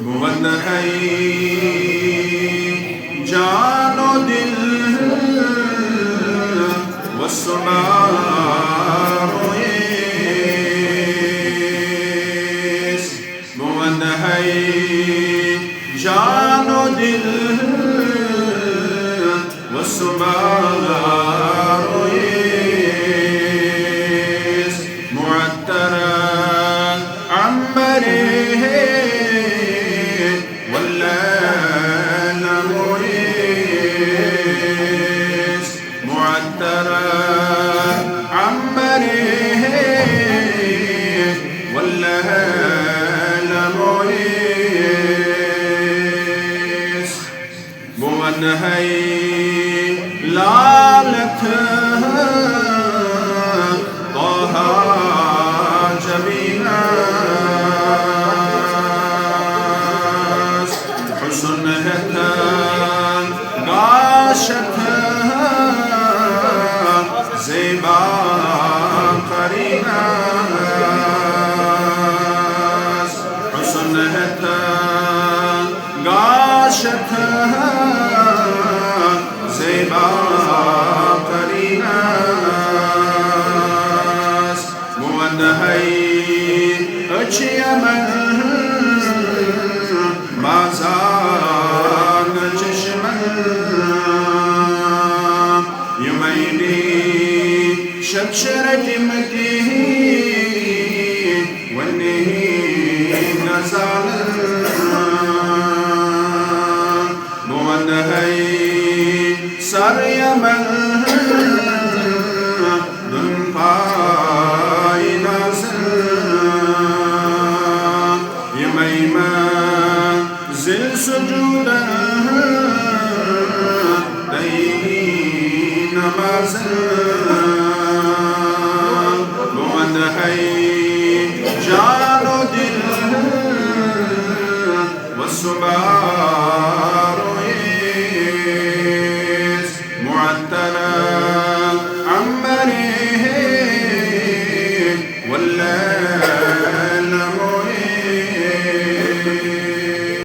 बुलंद है जानो दिल वस्समाओ येस बुलंद है जानो दिल वस्समाओ येस मुअत्तरा अंबरे है लालथ तोहा जबीना हुस्न है गाशत ज़ेबा करीना हुस्न है गाशत ज़ेबा करीनास मुअद है अच्छी अमल बाज़ान चश्मन युमैनी शबशरतिमती वन्नी नज़ाल मुअद है सरयमन दुनपाई नज़र यमैमा ज़िल सुजूदा तैनी नमाज़ बुलंद है जानो दिल वस्सुबा